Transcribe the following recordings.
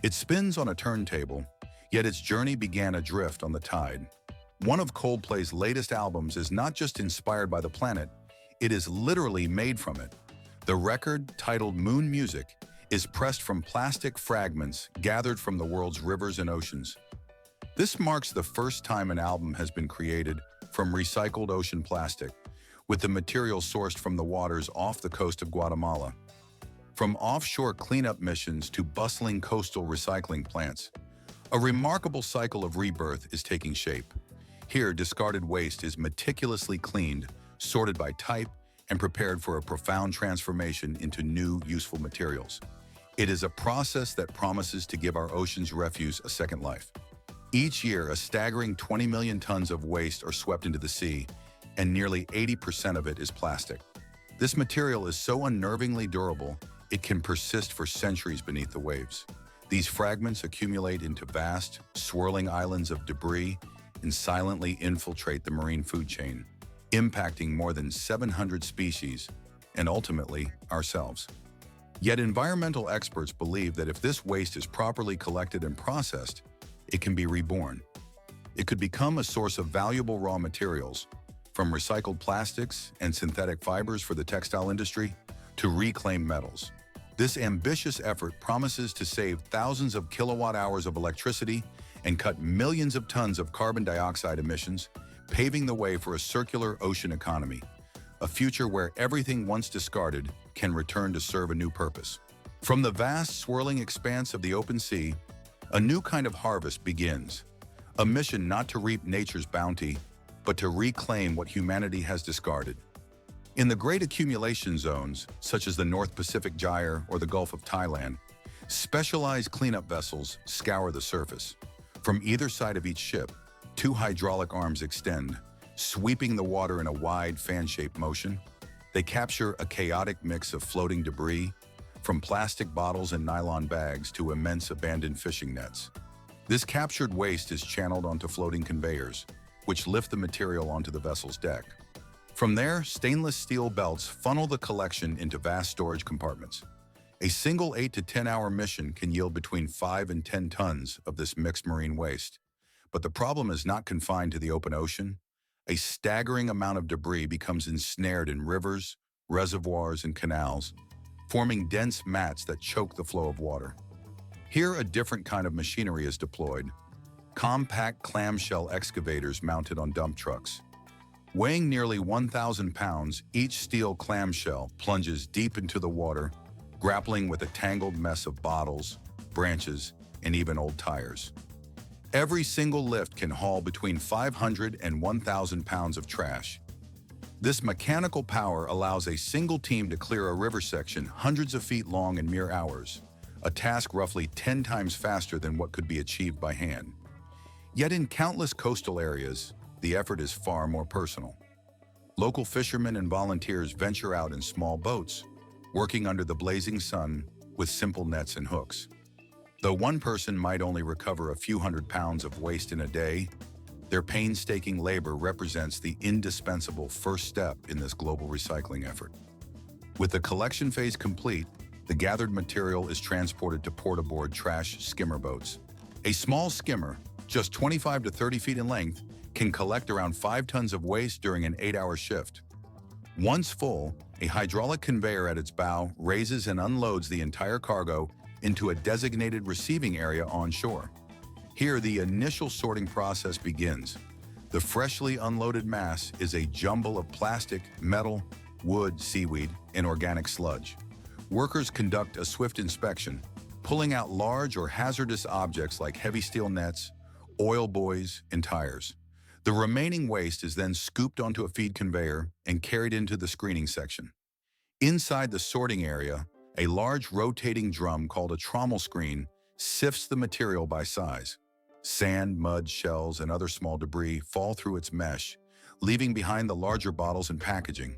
It spins on a turntable, yet its journey began adrift on the tide. One of Coldplay's latest albums is not just inspired by the planet, it is literally made from it. The record, titled Moon Music, is pressed from plastic fragments gathered from the world's rivers and oceans. This marks the first time an album has been created from recycled ocean plastic, with the material sourced from the waters off the coast of Guatemala. From offshore cleanup missions to bustling coastal recycling plants, a remarkable cycle of rebirth is taking shape. Here, discarded waste is meticulously cleaned, sorted by type, and prepared for a profound transformation into new, useful materials. It is a process that promises to give our ocean's refuse a second life. Each year, a staggering 20 million tons of waste are swept into the sea, and nearly 80% of it is plastic. This material is so unnervingly durable, it can persist for centuries beneath the waves. These fragments accumulate into vast, swirling islands of debris and silently infiltrate the marine food chain, impacting more than 700 species and ultimately ourselves. Yet environmental experts believe that if this waste is properly collected and processed, it can be reborn. It could become a source of valuable raw materials, from recycled plastics and synthetic fibers for the textile industry to reclaimed metals. This ambitious effort promises to save thousands of kilowatt-hours of electricity and cut millions of tons of carbon dioxide emissions, paving the way for a circular ocean economy, a future where everything once discarded can return to serve a new purpose. From the vast, swirling expanse of the open sea, a new kind of harvest begins, a mission not to reap nature's bounty, but to reclaim what humanity has discarded. In the great accumulation zones, such as the North Pacific Gyre or the Gulf of Thailand, specialized cleanup vessels scour the surface. From either side of each ship, two hydraulic arms extend, sweeping the water in a wide fan-shaped motion. They capture a chaotic mix of floating debris, from plastic bottles and nylon bags to immense abandoned fishing nets. This captured waste is channeled onto floating conveyors, which lift the material onto the vessel's deck. From there, stainless steel belts funnel the collection into vast storage compartments. A single 8 to 10 hour mission can yield between 5 and 10 tons of this mixed marine waste. But the problem is not confined to the open ocean. A staggering amount of debris becomes ensnared in rivers, reservoirs, and canals, forming dense mats that choke the flow of water. Here, a different kind of machinery is deployed: compact clamshell excavators mounted on dump trucks. Weighing nearly 1,000 pounds, each steel clamshell plunges deep into the water, grappling with a tangled mess of bottles, branches, and even old tires. Every single lift can haul between 500 and 1,000 pounds of trash. This mechanical power allows a single team to clear a river section hundreds of feet long in mere hours, a task roughly 10 times faster than what could be achieved by hand. Yet in countless coastal areas, the effort is far more personal. Local fishermen and volunteers venture out in small boats, working under the blazing sun with simple nets and hooks. Though one person might only recover a few hundred pounds of waste in a day, their painstaking labor represents the indispensable first step in this global recycling effort. With the collection phase complete, the gathered material is transported to port-aboard trash skimmer boats. A small skimmer, just 25 to 30 feet in length, can collect around 5 tons of waste during an 8-hour shift. Once full, a hydraulic conveyor at its bow raises and unloads the entire cargo into a designated receiving area on shore. Here, the initial sorting process begins. The freshly unloaded mass is a jumble of plastic, metal, wood, seaweed, and organic sludge. Workers conduct a swift inspection, pulling out large or hazardous objects like heavy steel nets, oil buoys, and tires. The remaining waste is then scooped onto a feed conveyor and carried into the screening section. Inside the sorting area, a large rotating drum called a trommel screen sifts the material by size. Sand, mud, shells, and other small debris fall through its mesh, leaving behind the larger bottles and packaging.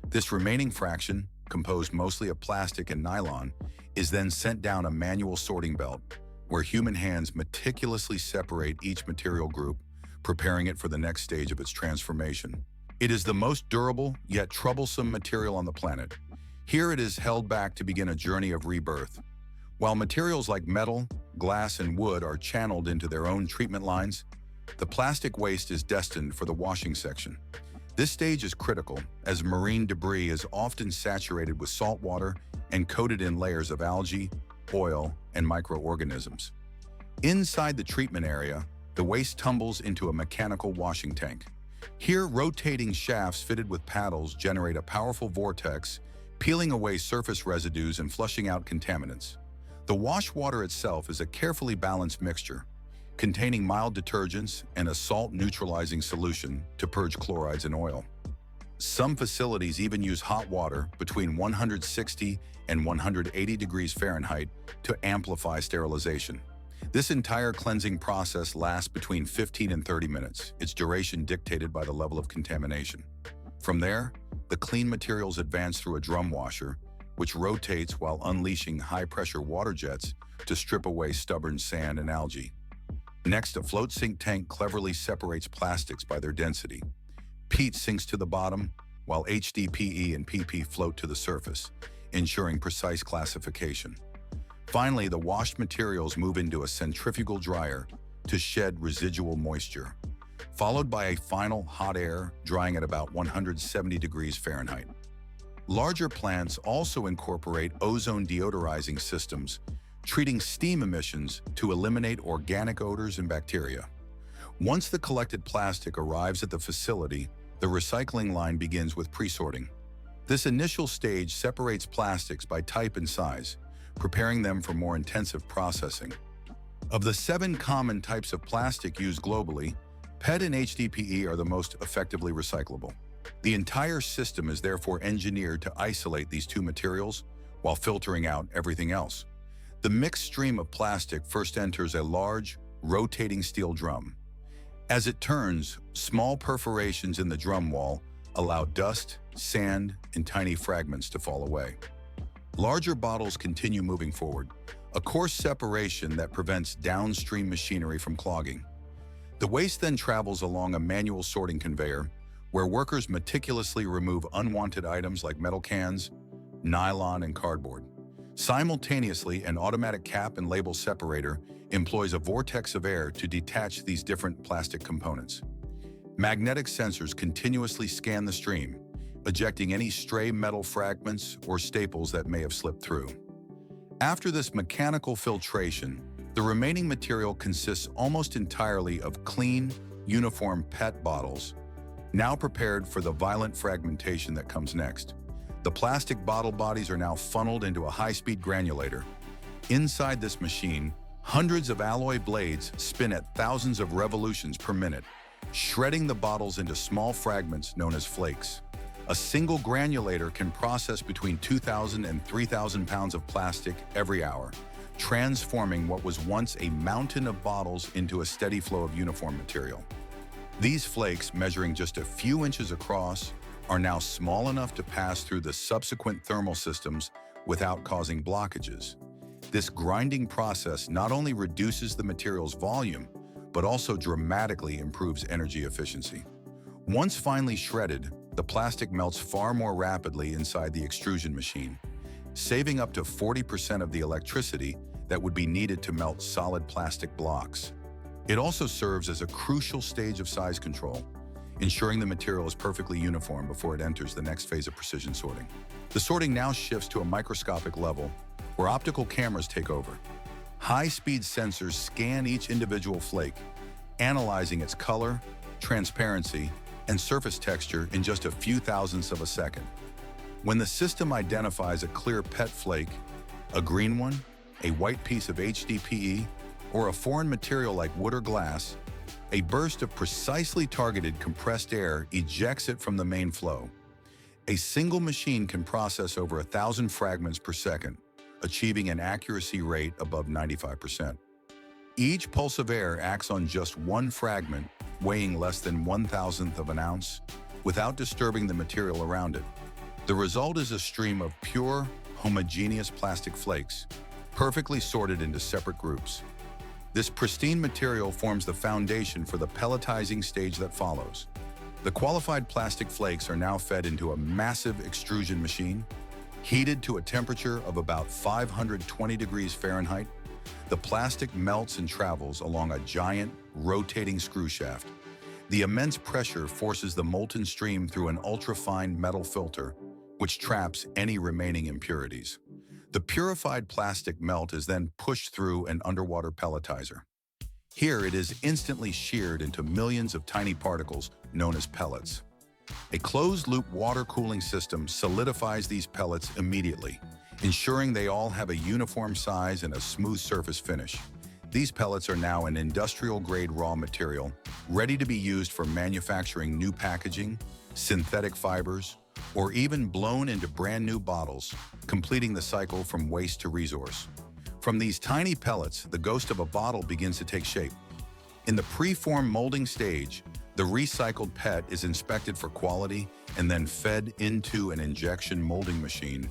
This remaining fraction, composed mostly of plastic and nylon, is then sent down a manual sorting belt, where human hands meticulously separate each material group, preparing it for the next stage of its transformation. It is the most durable, yet troublesome material on the planet. Here it is held back to begin a journey of rebirth. While materials like metal, glass, and wood are channeled into their own treatment lines, the plastic waste is destined for the washing section. This stage is critical, as marine debris is often saturated with salt water and coated in layers of algae, oil, and microorganisms. Inside the treatment area, the waste tumbles into a mechanical washing tank. Here, rotating shafts fitted with paddles generate a powerful vortex, peeling away surface residues and flushing out contaminants. The wash water itself is a carefully balanced mixture, containing mild detergents and a salt-neutralizing solution to purge chlorides and oil. Some facilities even use hot water between 160 and 180 degrees Fahrenheit to amplify sterilization. This entire cleansing process lasts between 15 and 30 minutes, its duration dictated by the level of contamination. From there, the clean materials advance through a drum washer, which rotates while unleashing high-pressure water jets to strip away stubborn sand and algae. Next, a float sink tank cleverly separates plastics by their density. Peat sinks to the bottom, while HDPE and PP float to the surface, ensuring precise classification. Finally, the washed materials move into a centrifugal dryer to shed residual moisture, followed by a final hot air drying at about 170 degrees Fahrenheit. Larger plants also incorporate ozone deodorizing systems, treating steam emissions to eliminate organic odors and bacteria. Once the collected plastic arrives at the facility, the recycling line begins with pre-sorting. This initial stage separates plastics by type and size, preparing them for more intensive processing. Of the 7 common types of plastic used globally, PET and HDPE are the most effectively recyclable. The entire system is therefore engineered to isolate these 2 materials while filtering out everything else. The mixed stream of plastic first enters a large, rotating steel drum. As it turns, small perforations in the drum wall allow dust, sand, and tiny fragments to fall away. Larger bottles continue moving forward, a coarse separation that prevents downstream machinery from clogging. The waste then travels along a manual sorting conveyor, where workers meticulously remove unwanted items like metal cans, nylon, and cardboard. Simultaneously, an automatic cap and label separator employs a vortex of air to detach these different plastic components. Magnetic sensors continuously scan the stream, ejecting any stray metal fragments or staples that may have slipped through. After this mechanical filtration, the remaining material consists almost entirely of clean, uniform PET bottles, now prepared for the violent fragmentation that comes next. The plastic bottle bodies are now funneled into a high-speed granulator. Inside this machine, hundreds of alloy blades spin at thousands of revolutions per minute, shredding the bottles into small fragments known as flakes. A single granulator can process between 2,000 and 3,000 pounds of plastic every hour, transforming what was once a mountain of bottles into a steady flow of uniform material. These flakes, measuring just a few inches across, are now small enough to pass through the subsequent thermal systems without causing blockages. This grinding process not only reduces the material's volume, but also dramatically improves energy efficiency. Once finely shredded, the plastic melts far more rapidly inside the extrusion machine, saving up to 40% of the electricity that would be needed to melt solid plastic blocks. It also serves as a crucial stage of size control, ensuring the material is perfectly uniform before it enters the next phase of precision sorting. The sorting now shifts to a microscopic level, where optical cameras take over. High-speed sensors scan each individual flake, analyzing its color, transparency, and surface texture in just a few thousandths of a second. When the system identifies a clear PET flake, a green one, a white piece of HDPE, or a foreign material like wood or glass, a burst of precisely targeted compressed air ejects it from the main flow. A single machine can process over 1,000 fragments per second, achieving an accuracy rate above 95%. Each pulse of air acts on just one fragment, weighing less than 1,000th of an ounce, without disturbing the material around it. The result is a stream of pure, homogeneous plastic flakes, perfectly sorted into separate groups. This pristine material forms the foundation for the pelletizing stage that follows. The qualified plastic flakes are now fed into a massive extrusion machine, Heated to a temperature of about 520 degrees Fahrenheit, the plastic melts and travels along a giant, rotating screw shaft. The immense pressure forces the molten stream through an ultra-fine metal filter, which traps any remaining impurities. The purified plastic melt is then pushed through an underwater pelletizer. Here it is instantly sheared into millions of tiny particles known as pellets. A closed-loop water cooling system solidifies these pellets immediately, ensuring they all have a uniform size and a smooth surface finish. These pellets are now an industrial-grade raw material, ready to be used for manufacturing new packaging, synthetic fibers, or even blown into brand-new bottles, completing the cycle from waste to resource. From these tiny pellets, the ghost of a bottle begins to take shape. In the pre-form molding stage, the recycled PET is inspected for quality and then fed into an injection molding machine,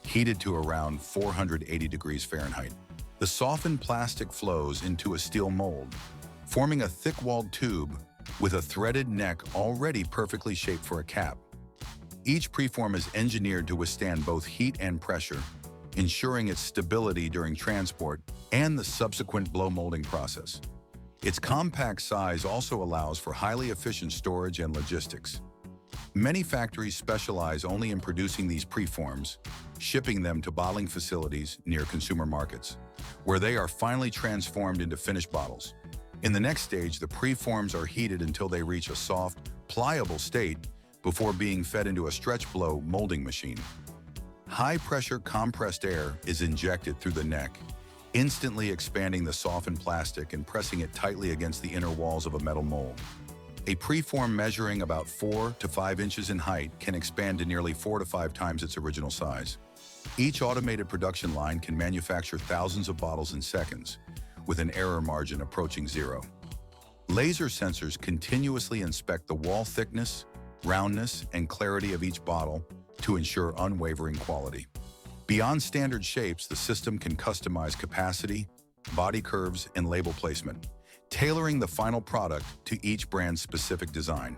heated to around 480 degrees Fahrenheit. The softened plastic flows into a steel mold, forming a thick-walled tube with a threaded neck already perfectly shaped for a cap. Each preform is engineered to withstand both heat and pressure, ensuring its stability during transport and the subsequent blow molding process. Its compact size also allows for highly efficient storage and logistics. Many factories specialize only in producing these preforms, shipping them to bottling facilities near consumer markets, where they are finally transformed into finished bottles. In the next stage, the preforms are heated until they reach a soft, pliable state before being fed into a stretch blow molding machine. High-pressure compressed air is injected through the neck, instantly expanding the softened plastic and pressing it tightly against the inner walls of a metal mold. A preform measuring about 4 to 5 inches in height can expand to nearly 4 to 5 times its original size. Each automated production line can manufacture thousands of bottles in seconds, with an error margin approaching zero. Laser sensors continuously inspect the wall thickness, roundness, and clarity of each bottle to ensure unwavering quality. Beyond standard shapes, the system can customize capacity, body curves, and label placement, tailoring the final product to each brand's specific design.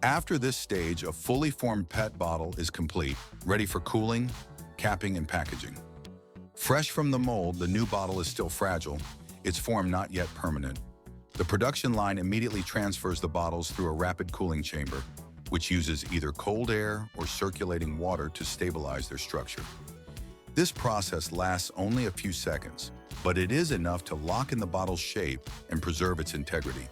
After this stage, a fully formed PET bottle is complete, ready for cooling, capping, and packaging. Fresh from the mold, the new bottle is still fragile, its form not yet permanent. The production line immediately transfers the bottles through a rapid cooling chamber, which uses either cold air or circulating water to stabilize their structure. This process lasts only a few seconds, but it is enough to lock in the bottle's shape and preserve its integrity.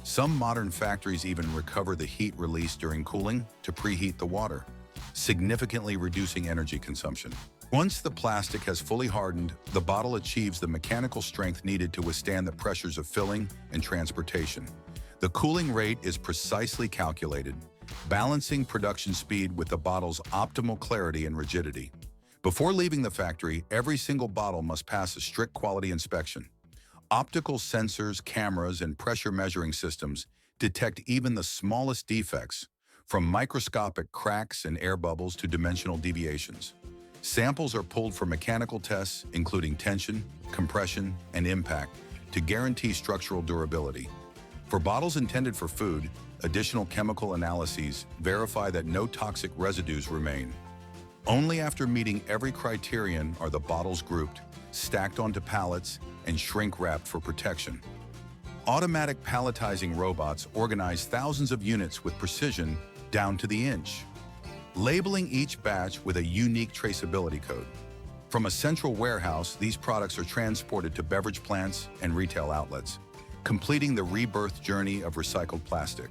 Some modern factories even recover the heat released during cooling to preheat the water, significantly reducing energy consumption. Once the plastic has fully hardened, the bottle achieves the mechanical strength needed to withstand the pressures of filling and transportation. The cooling rate is precisely calculated, balancing production speed with the bottle's optimal clarity and rigidity. Before leaving the factory, every single bottle must pass a strict quality inspection. Optical sensors, cameras, and pressure measuring systems detect even the smallest defects, from microscopic cracks and air bubbles to dimensional deviations. Samples are pulled for mechanical tests, including tension, compression, and impact, to guarantee structural durability. For bottles intended for food, additional chemical analyses verify that no toxic residues remain. Only after meeting every criterion are the bottles grouped, stacked onto pallets, and shrink-wrapped for protection. Automatic palletizing robots organize thousands of units with precision down to the inch, labeling each batch with a unique traceability code. From a central warehouse, these products are transported to beverage plants and retail outlets, completing the rebirth journey of recycled plastic.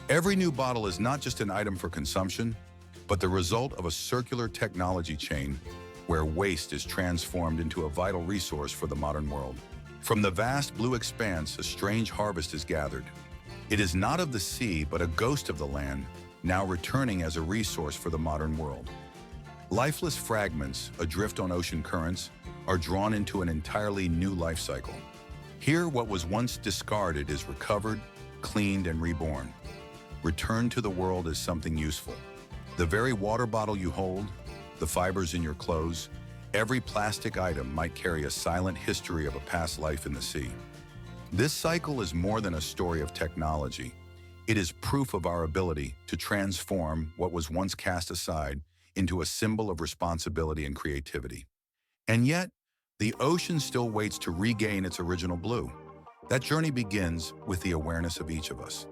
Every new bottle is not just an item for consumption, but the result of a circular technology chain where waste is transformed into a vital resource for the modern world. From the vast blue expanse, a strange harvest is gathered. It is not of the sea, but a ghost of the land, now returning as a resource for the modern world. Lifeless fragments, adrift on ocean currents, are drawn into an entirely new life cycle. Here, what was once discarded is recovered, cleaned, and reborn. Returned to the world as something useful. The very water bottle you hold, the fibers in your clothes, every plastic item might carry a silent history of a past life in the sea. This cycle is more than a story of technology. It is proof of our ability to transform what was once cast aside into a symbol of responsibility and creativity. And yet, the ocean still waits to regain its original blue. That journey begins with the awareness of each of us.